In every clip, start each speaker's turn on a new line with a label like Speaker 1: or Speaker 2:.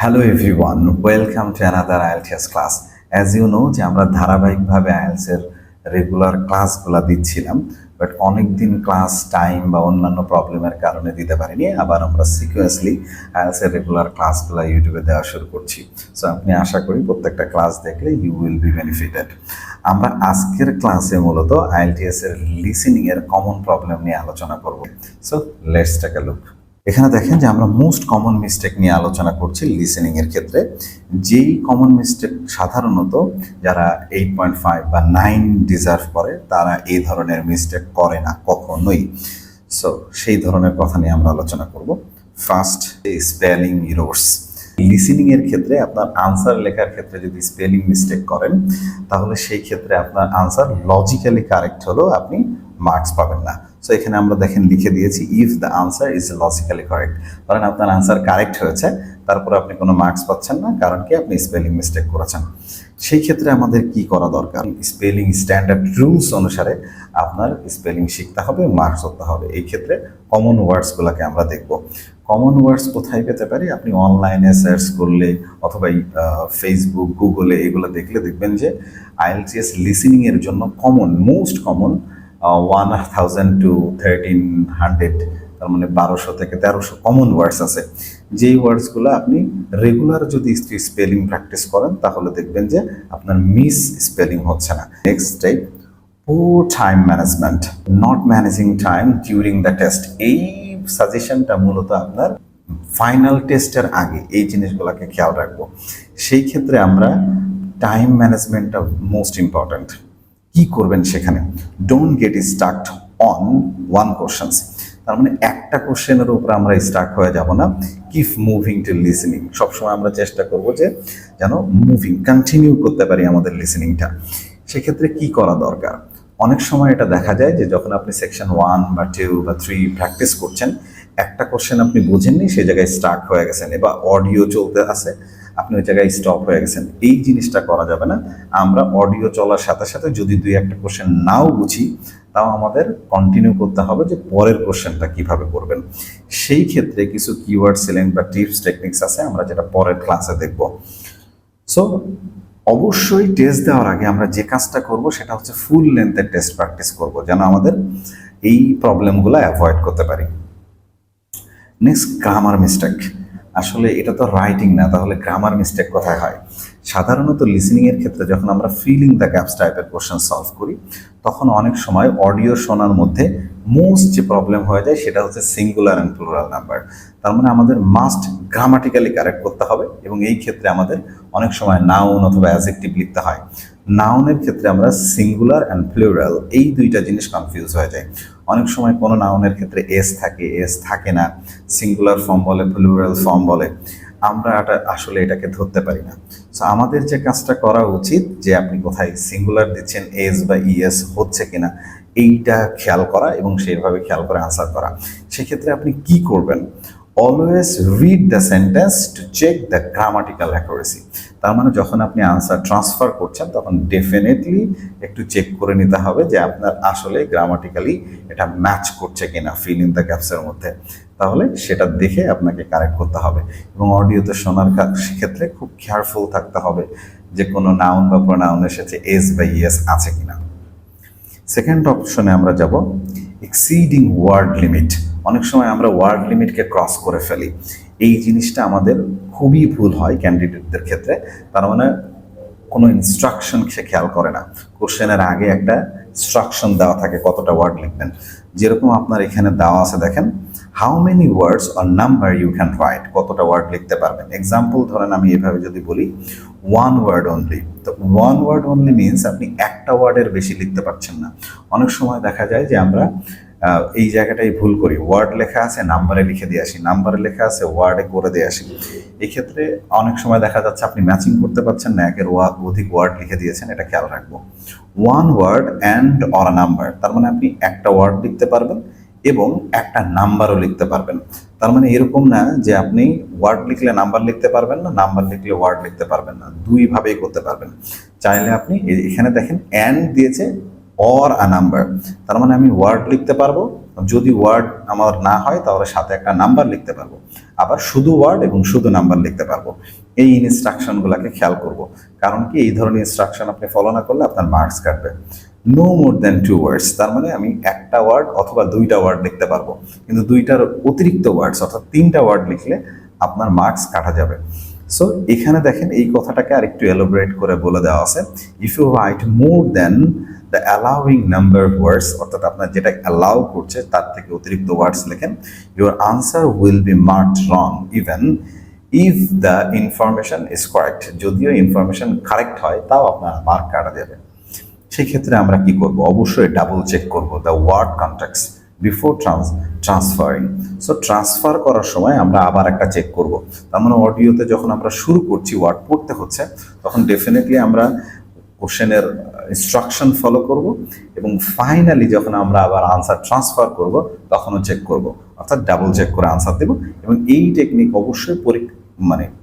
Speaker 1: Hello everyone, welcome to another IELTS class. As you know যে আমরা ধারাবাহিকভাবে আইএলসের regular ক্লাসগুলো দিচ্ছিলাম, বাট অনেক দিন ক্লাস টাইম বা অন্যান্য প্রবলেমের কারণে দিতে পারিনি। আবার আমরা সিকুয়েন্সলি আইএলসের রেগুলার ক্লাসগুলো ইউটিউবে দেওয়া শুরু করছি। সো আপনি আশা করি প্রত্যেকটা ক্লাস দেখলে ইউ উইল বি বেনিফিটেড। আমরা আজকের ক্লাসে মূলত আইএলটিএস এর লিসেনিংয়ের কমন প্রবলেম নিয়ে আলোচনা করব। So let's take a look. এখানে দেখেন যে আমরা মোস্ট কমন মিস্টেক নিয়ে আলোচনা করছি লিসেনিং এর ক্ষেত্রে। যেই কমন মিস্টেক সাধারণত যারা 8.5 বা 9 ডিজার্ভ করে তারা এই ধরনের মিস্টেক করে না কখনোই। সো সেই ধরনের কথা নিয়ে আমরা আলোচনা করব। First, spelling errors. লিসেনিং এর ক্ষেত্রে আপনার আনসার লেখার ক্ষেত্রে যদি স্পেলিং মিস্টেক করেন তাহলে সেই ক্ষেত্রে আপনার আনসার লজিক্যালি কারেক্ট হলেও আপনি মার্কস পাবেন না। সো এখানে আমরা দেখেন লিখে দিয়েছি if the answer is logically correct. ধরেন আপনার আনসার কারেক্ট হয়েছে, তারপরে আপনি কোনো মার্কস পাচ্ছেন না, কারণ কি আপনি স্পেলিং মিস্টেক করেছেন। সেই ক্ষেত্রে আমাদের কি করা দরকার? স্পেলিং স্ট্যান্ডার্ড রুলস অনুসারে আপনার স্পেলিং শিখতে হবে, মার্কস করতে হবে। এই ক্ষেত্রে কমন ওয়ার্ডসগুলোকে আমরা দেখব। কমন ওয়ার্ডস কোথায় পেতে পারি? আপনি অনলাইনে সার্চ করলে অথবা ফেসবুক, গুগলে এগুলো দেখলে দেখবেন যে আইএলটিএস লিসেনিংয়ের জন্য কমন, মোস্ট কমন 1000 to 1300, তার মানে 1200 থেকে 1300 কমন ওয়ার্ডস আছে। যেই ওয়ার্ডসগুলো আপনি রেগুলার যদি স্পেলিং প্র্যাকটিস করেন তাহলে দেখবেন যে আপনার মিস স্পেলিং হচ্ছে না। নেক্সট স্টেপ, পুর time management, not managing time during the test. এই সাজেশনটা মূলত আপনার ফাইনাল টেস্টের আগে এই জিনিসগুলোকে খেয়াল রাখবো। সেই ক্ষেত্রে আমরা টাইম ম্যানেজমেন্টটা মোস্ট ইম্পর্ট্যান্ট। কি করবেন সেখানে? Don't get Starc on one questions. তার মানে একটা কোশ্চেনের উপর আমরা স্টাক হয়ে যাব না। Keep moving to listening. সবসময় আমরা চেষ্টা করব যে যেন মুভিং কন্টিনিউ করতে পারি আমাদের লিসেনিংটা। সেক্ষেত্রে কি করা দরকার? অনেক সময় এটা দেখা যায় যে যখন আপনি সেকশন 1 বা 2 বা 3 প্র্যাকটিস করছেন, একটা কোশ্চেন আপনি বুঝেননি, সেই জায়গায় স্টাক হয়ে গেছেন, বা অডিও চলতে আছে, আপনি ওই জায়গায় স্টপ হয়ে গেছেন। এই জিনিসটা করা যাবে না। আমরা অডিও চলার সাথে সাথে যদি 2-1টা কোশ্চেন নাও বুঝি, তাও আমাদের কন্টিনিউ করতে হবে যে পরের কোশ্চেনটা কিভাবে করবেন। সেই ক্ষেত্রে কিছু কিওয়ার্ড সিলেক্ট বা টিপস টেকনিক্স আছে, আমরা যেটা পরের ক্লাসে দেখব। সো অবশ্যই টেস্ট দেওয়ার আগে আমরা যে কাজটা করব সেটা হচ্ছে ফুল লেন্থের টেস্ট প্র্যাকটিস করব, যেন আমাদের এই প্রবলেমগুলো অ্যাভয়েড করতে পারি। Next, grammar mistake. আসলে এটা তো রাইটিং না, তাহলে গ্রামার মিস্টেক কোথায় হয়? সাধারণত লিসেনিংয়ের ক্ষেত্রে যখন আমরা ফিলিং দ্য গ্যাপস টাইপের কোশ্চেন সলভ করি, তখন অনেক সময় অডিও শোনার মধ্যে মোস্ট যে প্রবলেম হয়ে যায় সেটা হচ্ছে সিঙ্গুলার অ্যান্ড প্লুরাল নাম্বার। তার মানে আমাদের মাস্ট গ্রামাটিক্যালি কারেক্ট করতে হবে, এবং এই ক্ষেত্রে আমাদের অনেক সময় নাউন অথবা অ্যাডজেক্টিভ লিখতে হয়। নাউনের ক্ষেত্রে আমরা সিঙ্গুলার অ্যান্ড প্লুরাল এই দুইটা জিনিস কনফিউজ হয়ে যায়। অনেক সময় কোনো নাউনের ক্ষেত্রে এস থাকে, এস থাকে না, সিঙ্গুলার ফর্ম বলে, প্লুরাল ফর্ম বলে, আমরা আসলে এটাকে ধরতে পারি না। সো আমাদের যে কাজটা করা উচিত যে আপনি কোথায় সিঙ্গুলার দিচ্ছেন, এস বা ইএস হচ্ছে কিনা এইটা খেয়াল করা, এবং সেইভাবে খেয়াল করে আনসার করা। সেক্ষেত্রে আপনি কি করবেন? Always read the sentence to check the grammatical accuracy. তার মানে যখন আপনি আনসার ট্রান্সফার করছেন তখন ডেফিনেটলি একটু চেক করে নিতে হবে যে আপনার আসলে গ্রামাটিক্যালি এটা ম্যাচ করছে কিনা ফিল ইন দ্য গ্যাপসের মধ্যে। তাহলে সেটা দেখে আপনাকে কারেক্ট করতে হবে, এবং অডিওতে শোনার ক্ষেত্রে খুব কেয়ারফুল থাকতে হবে যে কোনো নাউন বা প্রোনাউন এসেছে এস বা ইএস আছে কিনা। সেকেন্ড অপশনে আমরা যাব এক্সিডিং ওয়ার্ড লিমিট। অনেক সময় আমরা ওয়ার্ড লিমিটকে ক্রস করে ফেলি। এই জিনিসটা আমাদের খুবই ভুল হয় ক্যান্ডিডেটদের ক্ষেত্রে। তার মানে কোনো ইনস্ট্রাকশন সে খেয়াল করে না। কোশ্চেনের আগে একটা ইনস্ট্রাকশন দেওয়া থাকে কতটা ওয়ার্ড লিখবেন। যেরকম আপনার এখানে দেওয়া আছে, দেখেন, how many words or number you can write, কতটা ওয়ার্ড লিখতে পারবেন। এক্সাম্পল ধরেন আমি এভাবে যদি বলি 1 ওয়ার্ড অনলি, তো 1 ওয়ার্ড অনলি মিনস আপনি একটা ওয়ার্ডের বেশি লিখতে পারছেন না। অনেক সময় দেখা যায় যে আমরা এই জায়গাটাই ভুল করি, ওয়ার্ড লেখা আছে নাম্বারে লিখে দিয়ে আসি, নাম্বারে লেখা আছে ওয়ার্ডে করে দিয়ে আসি। এক্ষেত্রে অনেক সময় দেখা যাচ্ছে আপনি ম্যাচিং করতে পারছেন না, একের অধিক ওয়ার্ড লিখে দিয়েছেন। এটা খেয়াল রাখবো। 1 ওয়ার্ড অ্যান্ড অর নাম্বার, তার মানে আপনি একটা ওয়ার্ড লিখতে পারবেন এবং একটা নাম্বারও লিখতে পারবেন। তার মানে এরকম না যে আপনি ওয়ার্ড লিখলে নাম্বার লিখতে পারবেন না, নাম্বার লিখলে ওয়ার্ড লিখতে পারবেন না, দুইভাবেই করতে পারবেন। চাইলে আপনি এখানে দেখেন অ্যান্ড দিয়েছে অর আ নাম্বার, তার মানে আমি ওয়ার্ড লিখতে পারবো যদি ওয়ার্ড আমার না হয় তাহলে সাথে একটা নাম্বার লিখতে পারবো, আবার শুধু ওয়ার্ড এবং শুধু নাম্বার লিখতে পারবো। এই ইনস্ট্রাকশনগুলোকে খেয়াল করব, কারণ কি এই ধরনের ইনস্ট্রাকশন আপনি ফলো না করলে আপনার মার্কস কাটবে। নো মোর দ্যান 2 ওয়ার্ডস, তার মানে আমি একটা ওয়ার্ড অথবা 2টা ওয়ার্ড লিখতে পারবো, কিন্তু 2টার অতিরিক্ত ওয়ার্ডস অর্থাৎ 3টা ওয়ার্ড লিখলে আপনার মার্কস কাটা যাবে। সো এখানে দেখেন এই কথাটাকে আরেকটু এলোবরেট করে বলে দেওয়া আছে, if you write more than the allowing number of words, অর্থাৎ আপনার যেটা অ্যালাউ করছে তার থেকে অতিরিক্ত ওয়ার্ডস লেখেন, your answer will be marked wrong even if the information is correct, যদিও ইনফরমেশন কারেক্ট হয় তাও আপনার মার্ক কাটা যাবে। সেই ক্ষেত্রে আমরা কি করব, অবশ্যই ডাবল চেক করব the word context before transferring. So transfer করার সময় আমরা আবার একটা চেক করব, তার মানে অডিওতে যখন আমরা শুরু করছি ওয়ার্ড পড়তে হচ্ছে তখন ডেফিনেটলি আমরা কোশ্চেনের ইনস্ট্রাকশন ফলো করব, এবং ফাইনালি যখন আমরা আবার আনসার ট্রান্সফার করব তখনও চেক করব, অর্থাৎ ডাবল চেক করে আনসার দেব। এবং এই টেকনিক অবশ্যই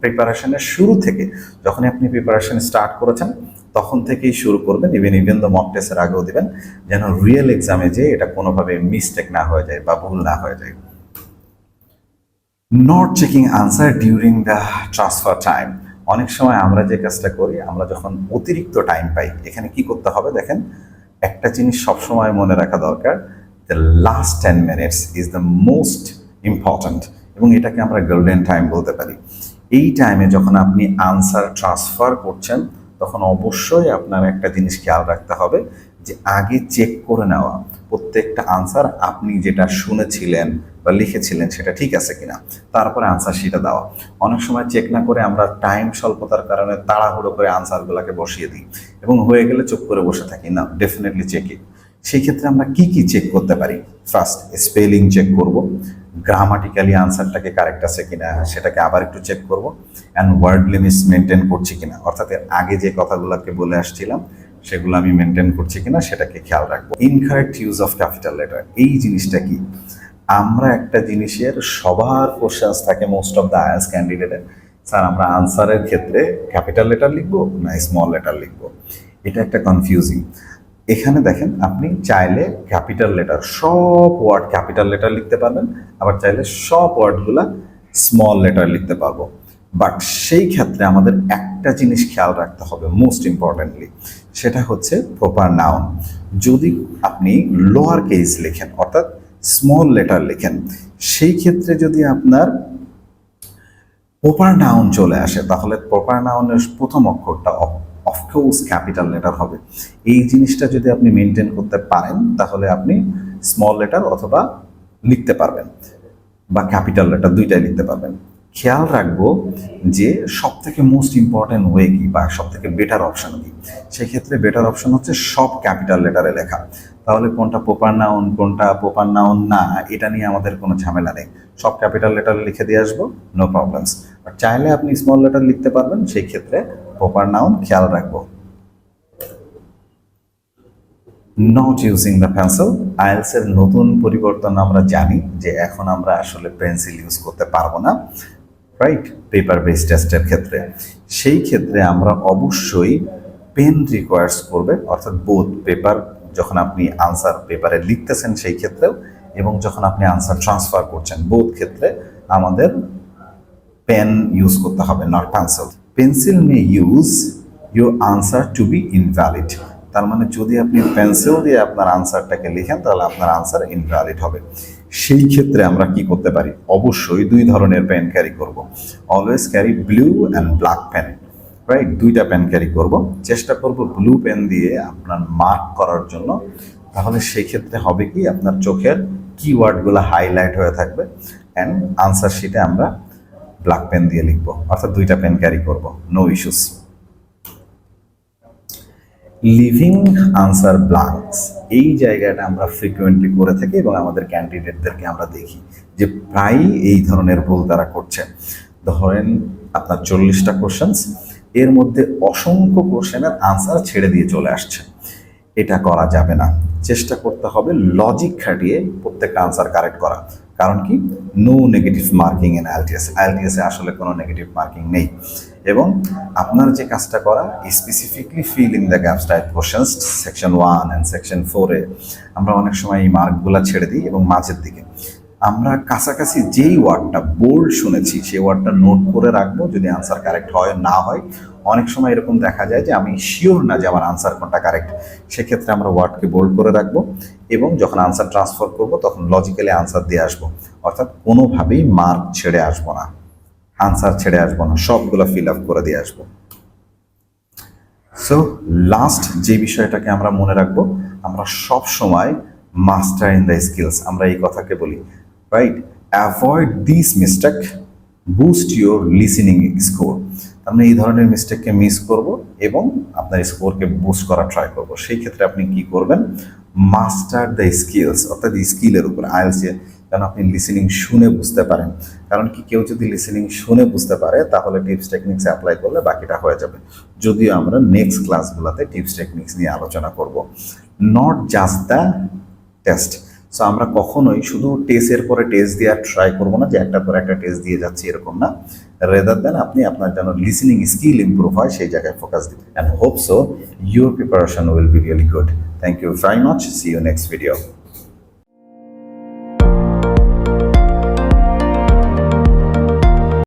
Speaker 1: প্রিপারেশনের শুরু থেকে, যখন আপনি প্রিপারেশন স্টার্ট করেছেন তখন থেকেই শুরু করবেন, ইভেন দ্য মক টেস্টের আগেও দিবেন, যেন রিয়েল এক্সামে যে এটা কোনোভাবে মিস্টেক না হয়ে যায় বা ভুল না হয়ে যায়। Not checking answer during the transfer time, অনেক সময় আমরা যে কাজটা করি, আমরা যখন অতিরিক্ত টাইম পাই, এখানে কি করতে হবে দেখেন, একটা জিনিস সবসময় মনে রাখা দরকার, the last 10 minutes is the most important, এবং এটাকে আমরা গোল্ডেন টাইম বলতে পারি। এই টাইমে যখন আপনি আনসার ট্রান্সফার করছেন তখন অবশ্যই আপনার একটা জিনিস খেয়াল রাখতে হবে, যে আগে চেক করে নেওয়া প্রত্যেকটা আনসার আপনি যেটা শুনেছিলেন বা লিখেছিলেন সেটা ঠিক আছে কিনা, তারপরে আনসার সেটা দেওয়া। অনেক সময় চেক না করে আমরা টাইম স্বল্পতার কারণে তাড়াহুড়ো করে আনসারগুলোকে বসিয়ে দিই এবং হয়ে গেলে চুপ করে বসে থাকি, না, ডেফিনেটলি চেকিং। সেই ক্ষেত্রে আমরা কি কি চেক করতে পারি, ফার্স্ট স্পেলিং চেক করব, গ্রামাটিক্যালি আনসারটাকে কারেক্ট আছে কিনা সেটাকে আবার একটু চেক করব, অ্যান্ড ওয়ার্ড লিমিটস মেনটেন করছি কিনা, অর্থাৎ এর আগে যে কথাগুলোকে বলে আসছিলাম সেগুলো আমি মেনটেন করছি কিনা সেটাকে খেয়াল রাখবো। Incorrect use of capital letter, এই জিনিসটা কি, আমরা একটা জিনিসের সবার কোশ্চেন্স থাকে মোস্ট অফ দ্য আইএলটিএস ক্যান্ডিডেটের, স্যার আমরা আনসারের ক্ষেত্রে ক্যাপিটাল লেটার লিখবো না স্মল লেটার লিখবো, এটা একটা কনফিউজিং। এখানে দেখেন আপনি চাইলে ক্যাপিটাল লেটার সব ওয়ার্ড ক্যাপিটাল লেটার লিখতে পারবেন, আবার চাইলে সব ওয়ার্ডগুলা স্মল লেটার লিখতে পারবো। বাট সেই ক্ষেত্রে আমাদের একটা জিনিস খেয়াল রাখতে হবে মোস্ট ইম্পর্টেন্টলি, সেটা হচ্ছে প্রপার নাউন। যদি আপনি লোয়ার কেস লেখেন অর্থাৎ স্মল লেটার লেখেন, সেই ক্ষেত্রে যদি আপনার প্রপার নাউন চলে আসে তাহলে প্রপার নাউনের প্রথম অক্ষরটা অফকোর্স ক্যাপিটাল লেটার হবে। এই জিনিসটা যদি আপনি মেনটেন করতে পারেন তাহলে আপনি স্মল লেটার অথবা লিখতে পারবেন বা ক্যাপিটাল লেটার দুইটাই লিখতে পারবেন। খেয়াল রাখবো যে সব থেকে মোস্ট ইম্পর্টেন্ট ওয়ে কি বা সব থেকে বেটার অপশন কি, সেক্ষেত্রে বেটার অপশন হচ্ছে সব ক্যাপিটাল লেটারে লেখা। তাহলে কোনটা প্রপার নাউন কোনটা প্রপার নাউন না এটা নিয়ে আমাদের কোনো ঝামেলা নেই, সব ক্যাপিটাল লেটারে লিখে দিয়ে আসবো, নো প্রবলেমস। আর চাইলে আপনি স্মল লেটার লিখতে পারবেন, সেই ক্ষেত্রে প্রপার নাউন খেয়াল রাখবো। Not using the pencil, IELTS এর নতুন পরিবর্তন আমরা জানি যে এখন আমরা আসলে পেন্সিল ইউজ করতে পারবো না, রাইট, পেপার বেসড টেস্টের ক্ষেত্রে। সেই ক্ষেত্রে আমরা অবশ্যই পেন রিকোয়ার্স করবে, অর্থাৎ বোথ পেপার যখন আপনি আনসার পেপারে লিখতেছেন সেই ক্ষেত্রেও এবং যখন আপনি আনসার ট্রান্সফার করছেন বোথ ক্ষেত্রে আমাদের পেন ইউজ করতে হবে, not pencil. Pencil may use your answer to be invalid, তার মানে যদি আপনি পেন্সিল দিয়ে আপনার আনসারটাকে লিখেন তাহলে আপনার আনসার ইনভ্যালিড হবে। সেই ক্ষেত্রে আমরা কি করতে পারি, অবশ্যই দুই ধরনের পেন ক্যারি করব, always carry blue and black pen, right, দুইটা পেন ক্যারি করব। চেষ্টা করব ব্লু পেন দিয়ে আপনার মার্ক করার জন্য, তাহলে সেই ক্ষেত্রে হবে কি আপনার চোখের কিওয়ার্ডগুলো হাইলাইট হয়ে থাকবে, অ্যান্ড আনসার শিটে আমরা ব্ল্যাক পেন দিয়ে লিখবো, অর্থাৎ দুইটা পেন ক্যারি করব, no issues. Leaving answer blanks, এই জায়গাটা আমরা ফ্রিকুয়েন্টলি করে থাকি এবং আমাদের ক্যান্ডিডেটদেরকে আমরা দেখি যে প্রায়ই এই ধরনের ভুল তারা করছে। ধরেন আপনার 40টা কোশ্চেন্স, এর মধ্যে অসংখ্য কোশ্চেনের আনসার ছেড়ে দিয়ে চলে আসছে, এটা করা যাবে না। চেষ্টা করতে হবে লজিক খাটিয়ে প্রত্যেকটা আনসার কারেক্ট করা, কারণ কি, no negative marking in IELTS. আইএলটিএসে আসলে কোনো নেগেটিভ মার্কিং নেই। এবং আপনার যে কাজটা করা, specifically fill in the gaps type questions section 1 and section 4-এ আমরা অনেক সময় এই মার্কগুলো ছেড়ে দিই এবং মাঝের দিকে আমরা কাছাকাছি যেই ওয়ার্ডটা বোল্ড শুনেছি সেই ওয়ার্ডটা নোট করে রাখবো। যদি আনসার কারেক্ট হয় না হয়, অনেক সময় এরকম দেখা যায় যে আমি শিওর না যে আমার আনসার কোনটা কারেক্ট, সেক্ষেত্রে আমরা ওয়ার্ডকে বোল্ড করে রাখবো এবং যখন আনসার ট্রান্সফার করব তখন লজিক্যালি আনসার দিয়ে আসবো। অর্থাৎ কোনোভাবেই মার্ক ছেড়ে আসবো না, আনসার ছেড়ে আসবো না, সবগুলো ফিল আপ করে দিয়ে আসবো। সো লাস্ট যে বিষয়টাকে আমরা মনে রাখবো, আমরা সব সময় মাস্টার ইন দ্য স্কিলস, আমরা এই কথাকে বলি, right? Avoid this mistake, boost your listening score. আমরা এই ধরনের মিস্টেককে মিস করব এবং আপনার স্কোরকে বুস্ট করা ট্রাই করব। সেই ক্ষেত্রে আপনি কি করবেন? মাস্টার দ্য স্কিলস, অর্থাৎ স্কিলের উপর আইএলটিএসে যেন আপনি লিসেনিং শুনে বুঝতে পারেন। কারণ কি, কেউ যদি লিসেনিং শুনে বুঝতে পারে তাহলে টিপস টেকনিক্স অ্যাপ্লাই করলে বাকিটা হয়ে যাবে। যদিও আমরা নেক্সট ক্লাসগুলোতে টিপস টেকনিক্স নিয়ে আলোচনা করব। Not just the test. So আমরা কখনোই শুধু টেস্টের পরে টেস্ট দেওয়ার ট্রাই করবো না, যে একটার পর একটা টেস্ট দিয়ে যাচ্ছি, এরকম না। রেদার দেন আপনি আপনার যেন লিসেনিং স্কিল ইম্প্রুভ হয় সেই জায়গায় ফোকাস দিন। And hope so your preparation will be really good. Thank you very much. See you next video.